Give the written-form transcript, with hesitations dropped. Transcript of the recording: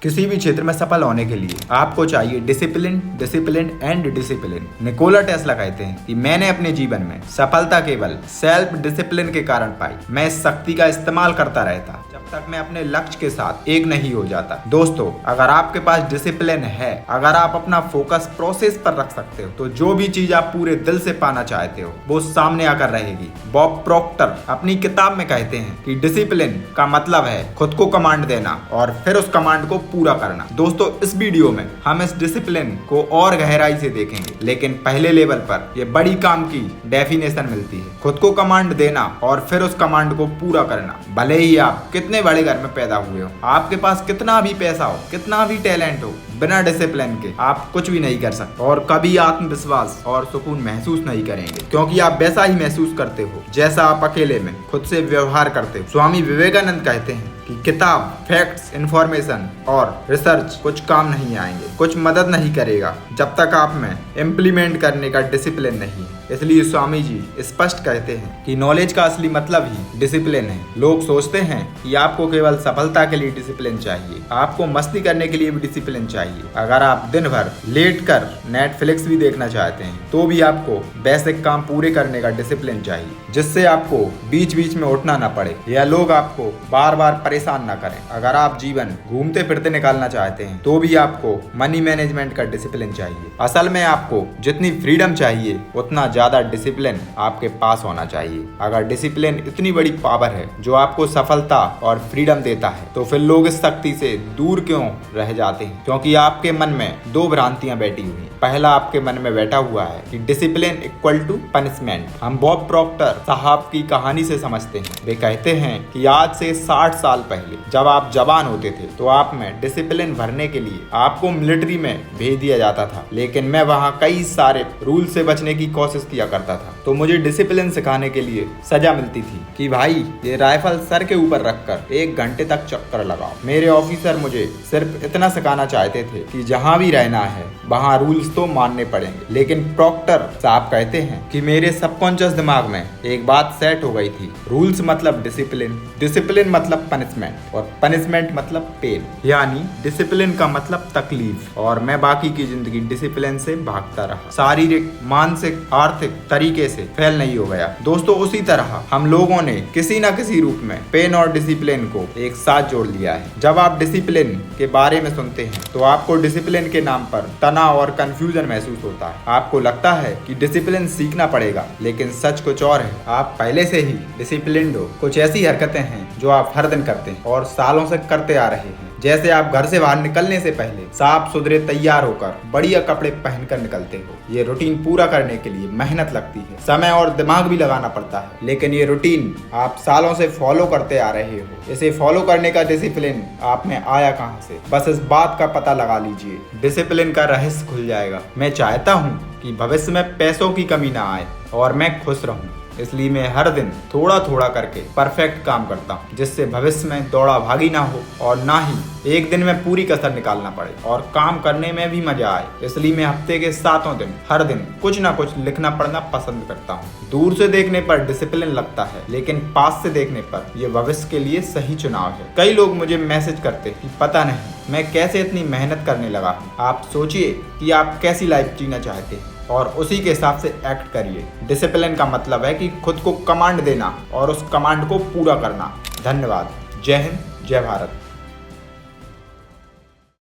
किसी भी क्षेत्र में सफल होने के लिए आपको चाहिए discipline, discipline and discipline. Nikola Tesla कहते हैं कि मैंने अपने जीवन में सफलता केवल सेल्फ डिसिप्लिन के कारण पाई। मैं इस शक्ति का इस्तेमाल करता रहता जब तक मैं अपने लक्ष्य के साथ एक नहीं हो जाता। दोस्तों, अगर आपके पास डिसिप्लिन है, अगर आप अपना फोकस प्रोसेस पर रख सकते हो, तो जो भी चीज आप पूरे दिल से पाना चाहते हो वो सामने आकर रहेगी। बॉब प्रॉक्टर अपनी किताब में कहते हैं कि डिसिप्लिन का मतलब है खुद को कमांड देना और फिर उस कमांड को पूरा करना। दोस्तों, इस वीडियो में हम इस डिसिप्लिन को और गहराई से देखेंगे, लेकिन पहले लेवल पर यह बड़ी काम की डेफिनेशन मिलती है। खुद को कमांड देना और फिर उस कमांड को पूरा करना। भले ही आप कितने बड़े घर में पैदा हुए हो, आपके पास कितना भी पैसा हो, कितना भी टैलेंट हो, बिना डिसिप्लिन के आप कुछ भी नहीं कर सकते और कभी आत्मविश्वास और सुकून महसूस नहीं करेंगे, क्योंकि आप वैसा ही महसूस करते हो जैसा आप अकेले में खुद से व्यवहार करते हो। स्वामी विवेकानंद कहते हैं कि किताब, फैक्ट्स, इंफॉर्मेशन और रिसर्च कुछ काम नहीं आएंगे, कुछ मदद नहीं करेगा जब तक आप में इम्प्लीमेंट करने का डिसिप्लिन नहीं है। इसलिए स्वामी जी स्पष्ट कहते हैं कि नॉलेज का असली मतलब ही डिसिप्लिन है। लोग सोचते हैं कि आपको केवल सफलता के लिए डिसिप्लिन चाहिए, आपको मस्ती करने के लिए भी डिसिप्लिन चाहिए। अगर आप दिन भर लेट कर नेटफ्लिक्स भी देखना चाहते हैं तो भी आपको बेसिक काम पूरे करने का डिसिप्लिन चाहिए, जिससे आपको बीच बीच में उठना ना पड़े या लोग आपको बार बार परेशान ना करें। अगर आप जीवन घूमते फिरते निकालना चाहते हैं तो भी आपको मनी मैनेजमेंट का डिसिप्लिन चाहिए। असल में आपको जितनी फ्रीडम चाहिए उतना ज्यादा डिसिप्लिन आपके पास होना चाहिए। अगर डिसिप्लिन इतनी बड़ी पावर है जो आपको सफलता और फ्रीडम देता है, तो फिर लोग इस शक्ति से दूर क्यों रह जाते हैं? क्योंकि आपके मन में दो भ्रांतियां बैठी हुई हैं। पहला आपके मन में बैठा हुआ है कि डिसिप्लिन इक्वल टू पनिशमेंट। हम बॉब प्रॉक्टर साहब की कहानी से समझते हैं। वे कहते हैं कि आज से 60 साल पहले जब आप जवान होते थे तो आप में डिसिप्लिन भरने के लिए आपको मिलिट्री में भेज दिया जाता था, लेकिन मैं वहाँ कई सारे रूल से बचने की कोशिश किया करता था। तो मुझे डिसिप्लिन सिखाने के लिए सजा मिलती थी कि भाई ये राइफल सर के ऊपर रखकर 1 घंटे तक चक्कर लगाओ। मेरे ऑफिसर मुझे सिर्फ इतना सिखाना चाहते थे कि जहाँ भी रहना है वहाँ रूल्स तो मानने पड़ेंगे। लेकिन प्रॉक्टर साहब कहते हैं कि मेरे सबकॉन्शियस दिमाग में एक बात सेट हो गई थी, रूल्स मतलब डिसिप्लिन, डिसिप्लिन मतलब पनिशमेंट और पनिशमेंट मतलब पेन। यानी डिसिप्लिन का मतलब तकलीफ, और मैं बाकी की जिंदगी डिसिप्लिन से भागता रहा। शारीरिक, मानसिक, आर्थिक तरीके से फेल नहीं हो गया। दोस्तों, उसी तरह हम लोगों ने किसी न किसी रूप में पेन और डिसिप्लिन को एक साथ जोड़ लिया है। जब आप डिसिप्लिन के बारे में सुनते हैं तो आपको डिसिप्लिन के नाम पर तनाव और कंफ्यूजन महसूस होता है। आपको लगता है कि डिसिप्लिन सीखना पड़ेगा, लेकिन सच कुछ और है। आप पहले से ही डिसिप्लिन्ड हो। कुछ ऐसी हरकतें हैं जो आप हर दिन करते हैं और सालों से करते आ रहे हैं। जैसे आप घर से बाहर निकलने से पहले साफ सुथरे तैयार होकर बढ़िया कपड़े पहनकर निकलते हो। ये रूटीन पूरा करने के लिए मेहनत लगती है, समय और दिमाग भी लगाना पड़ता है, लेकिन ये रूटीन आप सालों से फॉलो करते आ रहे हो। इसे फॉलो करने का डिसिप्लिन आप में आया कहाँ से? बस इस बात का पता लगा लीजिए, डिसिप्लिन का रहस्य खुल जाएगा। मैं चाहता हूँ कि भविष्य में पैसों की कमी ना आए और मैं खुश रहूँ, इसलिए मैं हर दिन थोड़ा थोड़ा करके परफेक्ट काम करता हूँ, जिससे भविष्य में दौड़ा भागी ना हो और ना ही एक दिन में पूरी कसर निकालना पड़े और काम करने में भी मजा आए। इसलिए मैं हफ्ते के 7 दिन हर दिन कुछ ना कुछ लिखना पढ़ना पसंद करता हूँ। दूर से देखने पर डिसिप्लिन लगता है, लेकिन पास से देखने पर यह भविष्य के लिए सही चुनाव है। कई लोग मुझे मैसेज करते कि पता नहीं मैं कैसे इतनी मेहनत करने लगा हूँ। आप सोचिए कि आप कैसी लाइफ जीना चाहते हैं और उसी के हिसाब से एक्ट करिए। डिसिप्लिन का मतलब है कि खुद को कमांड देना और उस कमांड को पूरा करना। धन्यवाद। जय हिंद, जय भारत।